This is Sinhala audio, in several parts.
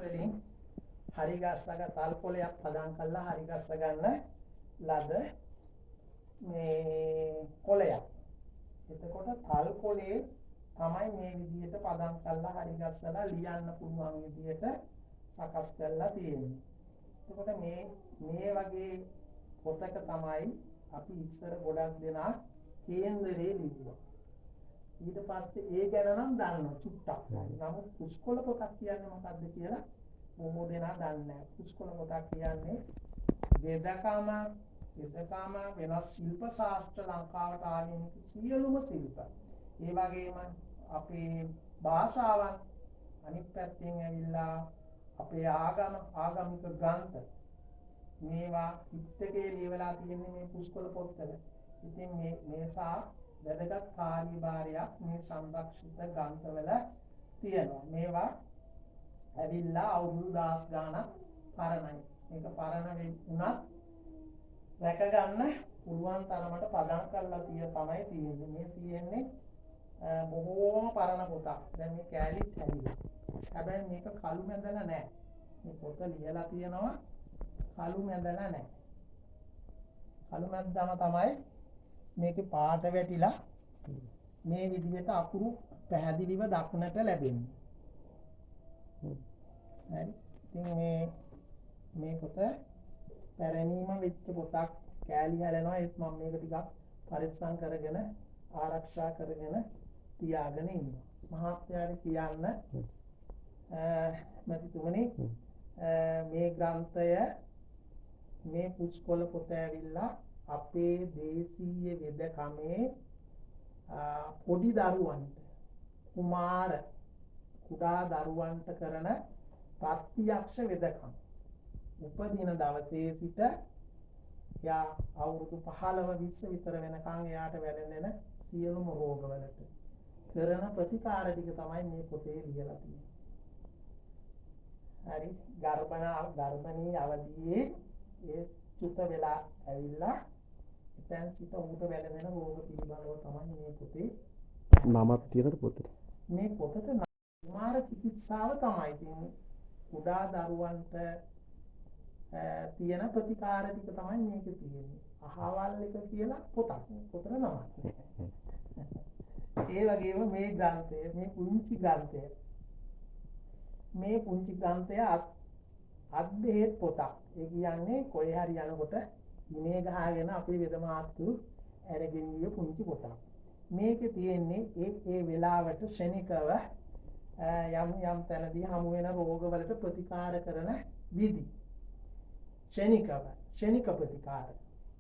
වලින් හරි ගස්සක තල් කොලයක් පදම් කරලා හරි ගස්ස ගන්න ලද මේ කොලයක්. එතකොට තල් කොලේ තමයි මේ විදිහට පදම් කරලා හරි ගස්සලා ලියන්න පුළුවන් විදිහට සකස් කරලා තියෙන්නේ. එතකොට මේ වගේ පොතක තමයි අපි ඉස්සර ගොඩක් දෙනා කේන්දරේ ලිව්වා. ඊට පස්සේ ඒ ගැන නම් දන්නවා චුට්ටක්. නමුත් පුස්කොළ පොතක් කියන්නේ මොකක්ද කියලා බොහෝ දෙනා දන්නේ නැහැ. පුස්කොළ පොතක් කියන්නේ වේදකම වෙනස් ශිල්ප ශාස්ත්‍ර ලංකාවට ආගමික සියලුම ශිල්ප. ඒ වගේම අපේ භාෂාවන් අනිත් පැත්තෙන් ඇවිල්ලා අපේ ආගමික ග්‍රන්ථ මේවා පිටකේ ලියවලා තියෙන්නේ මේ පුස්කොළ පොත්වල. ඉතින් මේසා වැදගත් කාර්යභාරයක් මේ සංරක්ෂිත ග්‍රන්ථවල තියෙනවා. මේවා ඇවිල්ලා අවුරුදු 10 ගාණක් පරණයි. මේක පරණ වුණත් රැක ගන්න පුළුවන් තරමට පදම් කරලා තමයි තියෙන්නේ. මේ තියෙන්නේ බොහෝම පරණ පොතක්. දැන් මේ කැලිත් හැදිලා. හැබැයි මේක කළු මැදලා නැහැ. මේ පොත ලියලා තියෙනවා කළු මැදලා නැහැ. කළු මැද්දම තමයි මේකේ පාට වැටිලා මේ විදිහට අකුරු පැහැදිලිව දක්නට ලැබෙන්නේ. හරි. ඉතින් මේ පොත පැරණීම වෙච්ච පොතක් කෑලි හැලෙනවා. ඒත් මම මේක ටිකක් පරිස්සම් කරගෙන ආරක්ෂා කරගෙන තියාගෙන ඉන්නවා. මහත්යාට කියන්න මැතිතුමනි මේ ග්‍රන්ථය මේ පුස්කොළ පොත ඇවිල්ලා අපේ දේශීය වෙදකමේ පොඩි දරුවන්ට කුඩා දරුවන්ට කරන ප්‍රත්‍යක්ෂ වෙදකම උපදින දවසේ සිට යා අවුරුදු 15-20 විතර වෙනකන් එයාට වැළඳෙන සියලුම රෝගවලට කරන ප්‍රතිකාර ටික තමයි මේ පොතේ ලියලා තියෙන්නේ. හරි. ගර්භණී අවදියේ ඒ චුත වෙලා ඇවිල්ලා එතෙන් සිට උඩ වැළඳෙන රෝග පිළිබඳව තමයි මේ පොතේ නමක් තියෙන පොතේ. මේ පොතට කුමාර චිකිත්සාව තමයි තියෙන්නේ. කුඩා දරුවන්ට තියෙන ප්‍රතිකාර ටික තමයි මේකේ තියෙන්නේ. අහවල් එක කියලා පොතක්. පොතේ නමක්. ඒ වගේම මේ ග්‍රන්ථය මේ පුංචි ග්‍රන්ථය අද්භේද පොතක්. ඒ කියන්නේ කොහේ හරි යනකොට ඉනේ ගහගෙන අපේ වෙද මහත්තුරු අරගෙන ගිය පුංචි පොතක්. මේකේ තියෙන්නේ ඒ වෙලාවට ශනිකව යම් තැනදී හමු වෙන රෝගවලට ප්‍රතිකාර කරන විදි. ශනික ප්‍රතිකාර.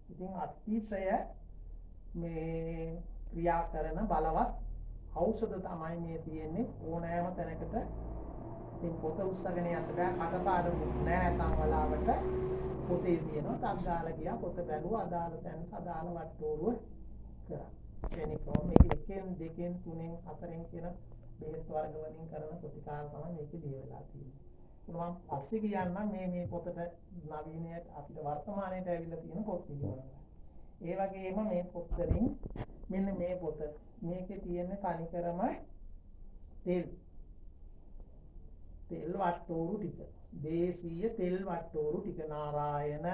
ඉතින් අතිශය මේ ක්‍රියා කරන බලවත් ඖෂධ තමයි මේ තියෙන්නේ. ඕනෑම තැනකට ඉතින් පොත උස්සගෙන යන්න බෑ. කටපාඩම් නෑ තම වලාවට පොතේ තියෙනවා. ටක් ගාලා ගියා පොත බැලුවා අදාළ තැනට අදාළ වට්ටෝරුව කරා. ශනිකව මේක 1 2 3 4 කියන බෙහෙත් වර්ග වලින් කරන ප්‍රතිකාර තමයි මේකේ ලියවිලා තියෙන්නේ. මම පස්සේ කියන්නම් මේ පොතට නවීනයට අපිට වර්තමානයට ඇවිල්ලා තියෙන පොත් පිළිබඳව. ඒ වගේම මේ පොත් වලින් මෙන්න මේ පොත මේකේ තියෙන තනිකරම තෙල් වට්ටෝරු ටික. දේශීය තෙල් වට්ටෝරු ටික නාරායන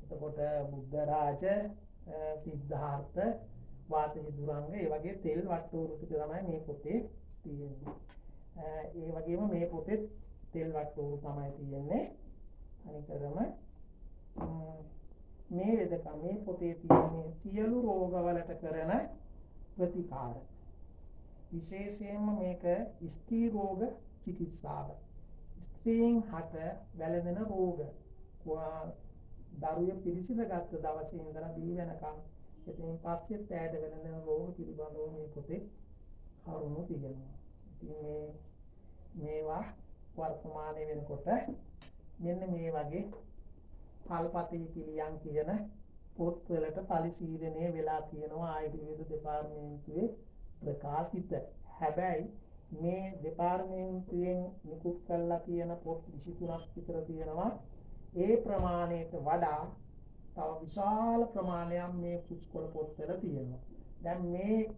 එතකොට බුද්ධ රාජ සිද්ධාර්ථ වාතවිදුරංග ඒ වගේ තෙල් වට්ටෝරු ටික තමයි මේ පොතේ තියෙන්නේ. ඒ වගේම මේ පොතේ තෙල් වට්ටෝරු තමයි තියෙන්නේ. අනිකරම මේ වෙදකම මේ පොතේ තියෙන්නේ සියලු රෝගවලට කරන ප්‍රතිකාර. විශේෂයෙන්ම මේක ස්ත්‍රී රෝග චිකිත්සාව. ස්ත්‍රීන් හට වැළඳෙන රෝග. දරුවෙක් පිළිසිඳ ගත්ත දවසේ ඉඳලා බිහි වෙනකම් එතනින් පස්සෙත් ඇයට වැළඳෙන රෝග පිළිබඳව මේ පොතේ කරුණු තියෙනවා. ඉතින් මේවා වර්තමානයේ වෙනකොට මෙන්න මේ වගේ කල්පතී පිළියම් කියන පොත්වලට පරිශීලනය වෙලා තියෙනවා ආයුර්වේද දෙපාර්තමේන්තුවේ ප්‍රකාශිත. හැබැයි මේ දෙපාර්තමේන්තුවෙන් නිකුත් කරලා තියෙන පොත් 23ක් විතර තියෙනවා. ඒ ප්‍රමාණයට වඩා තව විශාල ප්‍රමාණයක් මේ පුස්කොළ පොත්වල තියෙනවා. දැන් මේ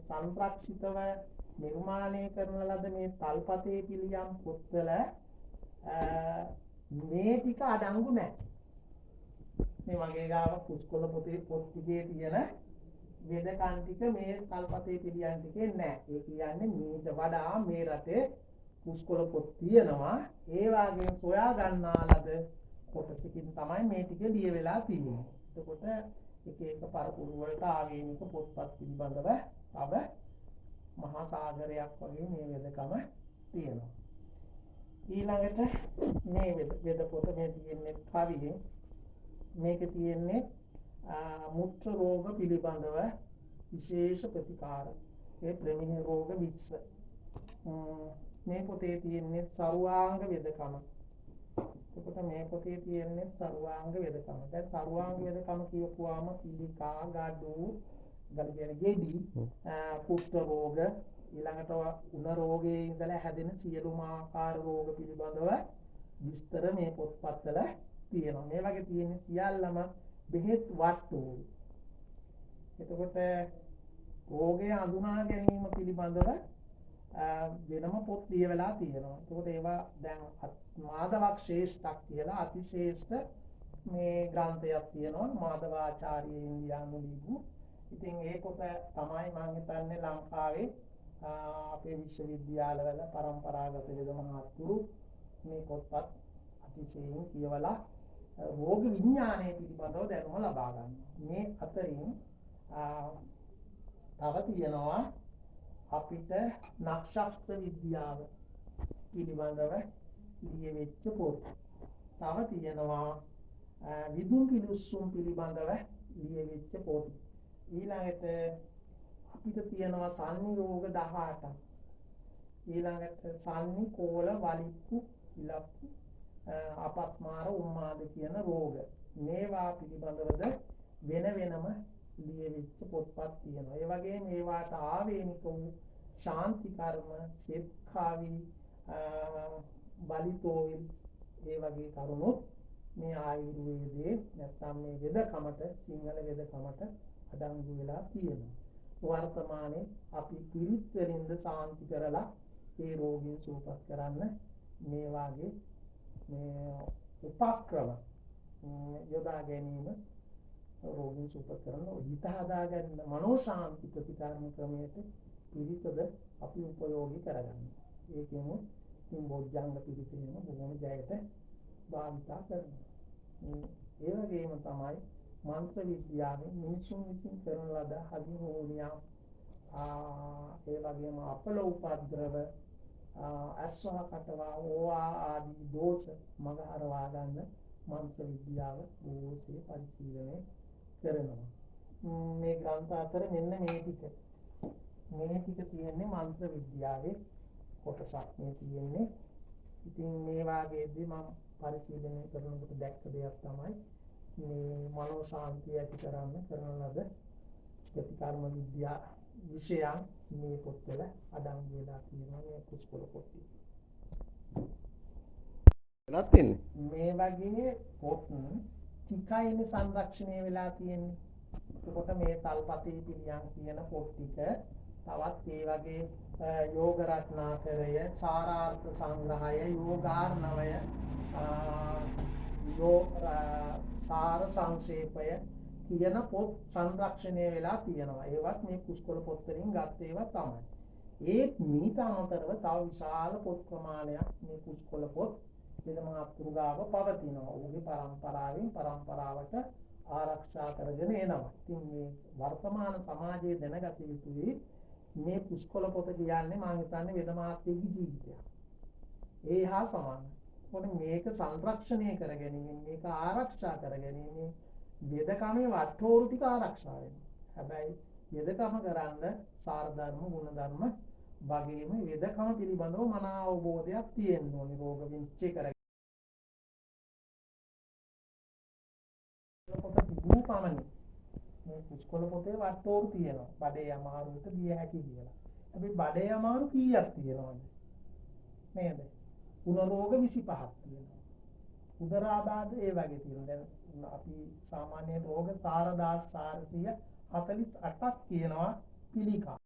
සංරක්ෂිතව නිර්මාණය කරන ලද මේ තල්පතේ පිළියම් පොත්වල මේ ටික අඩංගු නැහැ. මේ මගේ ගාව පුස්කොළ පොතේ පොත් ටිකේ තියෙන වෙදකම් ටික මේ තල්පතේ පිළියම් ටිකේ නැහැ. ඒ කියන්නේ මීට වඩා මේ රටේ පුස්කොළ පොත් තියෙනවා. ඒ වගේම සොයා ගන්නාලද කොටසකින් තමයි මේ ටික ලියවිලා තියෙන්නේ. එතකොට එක එක පරපුරු වලට ආවේනික පොත්පත් පිළිබඳව තව මහා සාගරයක් වගේ මේ වෙදකම තියෙනවා. ඊළඟට මේ වෙද පොත මේ තියෙන්නේ කවියෙන්. මේකේ තියෙන්නේ මුත්‍ර රෝග පිළිබඳව විශේෂ ප්‍රතිකාර. ඒ ප්‍රමේහ රෝග 20. මේ පොතේ තියෙන්නේ සර්වාංග වෙදකම. එතකොට මේ පොතේ තියෙන්නේ සර්වාංග වෙදකම. දැන් සර්වාංග වෙදකම කියපුවාම පිළිකා, ගඩු, ගෙඩි, කුෂ්ඨ රෝග, ඊළඟට උණ රෝගයේ ඉඳලා හැදෙන සියලුම ආකාර රෝග පිළිබඳව විස්තර මේ පොත්පත්වල තියෙනවා. මේ වගේ තියෙන සියල්ලම බෙහෙත් වට්ටු. එතකොට රෝගය හඳුනා ගැනීම පිළිබඳව වෙනම පොත් ලියවලා තියෙනවා. එතකොට ඒවා දැන් මාධවක් ශ්‍රේෂ්ඨක් කියලා අතිශ්‍රේෂ්ඨ මේ ග්‍රන්ථයක් තියෙනවා. මාධවාචාර්ය ඉන්දියානු ලියපු. ඉතින් ඒ පොත තමයි මම හිතන්නේ ලංකාවේ අපේ විශ්වවිද්‍යාලවල පරම්පරාගත වෙද මහත්තුරු මේ පොත්පත් අතිශයින් කියවලා රෝග විඥානය පිළිබඳව දැනුම ලබා ගන්නවා. මේ අතරින් තව තියෙනවා අපිට නක්ෂත්‍ර විද්‍යාව පිළිබඳව ලියවෙච්ච පොත්. තව තියෙනවා විදුන් පිළිස්සුම් පිළිබඳව ලියවෙච්ච පොත්. ඊළඟට අපිට තියෙනවා සන්නි රෝග 18ක්. ඊළඟට සන්නි කෝල වලිප්පු ඉලප්පු අපස්මාර උම්මාද කියන රෝග. මේවා පිළිබඳවද වෙන වෙනම ලියවිච්ච පොත්පත් තියෙනවා. ඒ වගේම මේවාට ආවේනික වූ ශාන්ති කර්ම, සෙත් කාවි, බලිතෝවිල් ඒ වගේ කරුණුත් මේ ආයුර්වේදයේ නැත්නම් මේ වෙදකමට සිංහල වෙදකමට අඩංගු වෙලා තියෙනවා. වර්තමානයේ අපි පිරිත් වලින්ද ශාන්ති කරලා ඒ රෝගීන් සුවපත් කරන්න මේ වාගේ මේ උපක්‍රම යොදා ගැනීම රෝගීන් සුවපත් කරන හිත හදා ගන්න මනෝ ශාන්ති ප්‍රතිකාරණ ක්‍රමයට පිරිතද අපි උපයෝගී කරගන්නවා. ඒකෙම තින් බොජ්ජංග පිරිතේම බොහොම ජයට භාවිතා කරනවා. ඒ වගේම තමයි මන්ත්‍ර විද්‍යාවෙන් මිනිසුන් විසින් කරන ලද හදිහෝනියා ඒ වගේම අපල උපද්‍රව අස්වහ කටවා ඕවා ආදී දෝෂ මග හරවා ගන්න මන්ත්‍ර විද්‍යාව බොහෝසේ පරිශීලනය කරනවා. මේ ග්‍රන්ථ අතර මෙන්න මේ ටික තියෙන්නේ මන්ත්‍ර විද්‍යාවේ කොටසක් මේ තියෙන්නේ. ඉතින් මේ වාගේදී මම පරිශීලනය කරනකොට දැක්ක දෙයක් තමයි මේ මනෝ ශාන්තිය ඇති කරන්න කරන ලද ප්‍රතිකර්ම විද්‍යා විෂයන් මේ පොත්වල අඩංගු වෙලා තියෙනවා මේ පුස්කොළ පොතේ. වෙනත් තින්නේ. මේ වගේ පොත් ටිකයිනේ සංරක්ෂණය වෙලා තියෙන්නේ. එතකොට මේ තල්පතේ පිළියම් කියන පොත් ටික තවත් ඒ වගේ යෝග රත්නාකරය, සාරාර්ථ සංග්‍රහය, යෝගාර්ණවය, සාර සංක්ෂේපය කියන පොත් සංරක්ෂණය වෙලා තියෙනවා. ඒවත් මේ පුස්කොළ පොත් වලින් ගත්ත ඒවා තමයි. ඒත් මීට අමතරව තව විශාල පොත් ප්‍රමාණයක් මේ පුස්කොළ පොත් වෙනම අතුරුගාව පවතිනවා. ඔහුගේ පරම්පරාවෙන් පරම්පරාවට ආරක්ෂා කරගෙන එනවා. ඉතින් මේ වර්තමාන සමාජයේ දැනගත යුතුයි මේ පුස්කොළ පොත කියන්නේ මම හිතන්නේ වෙද මහත්යෙකුගේ ජීවිතයක්. ඒ හා සමානයි. මොකද මේක සංරක්ෂණය කර ගැනීම, මේක ආරක්ෂා කර ගැනීම වෙදකමේ වට්ටෝරු ටික ආරක්ෂා වෙනවා. හැබැයි වෙදකම කරන්න සාර ධර්ම, ගුණ ධර්ම වගේම වෙදකම පිළිබඳව මන අවබෝධයක් තියෙන්න ඕනේ. රෝග විනිශ්චය කර පොත තිබුණු පමණින් මේ පුස්කොළ පොතේ වට්ටෝරු තියෙනවා. බඩේ අමාරුවට දිය හැකි කියලා. හැබැයි බඩේ අමාරු කීයක් තියෙනවද? නේද? උණ රෝග 25ක් තියෙනවා. උදරාබාධ ඒ වගේ තියෙනවා. දැන් අපි සාමාන්‍ය රෝග 4448ක් තියෙනවා පිළිකා.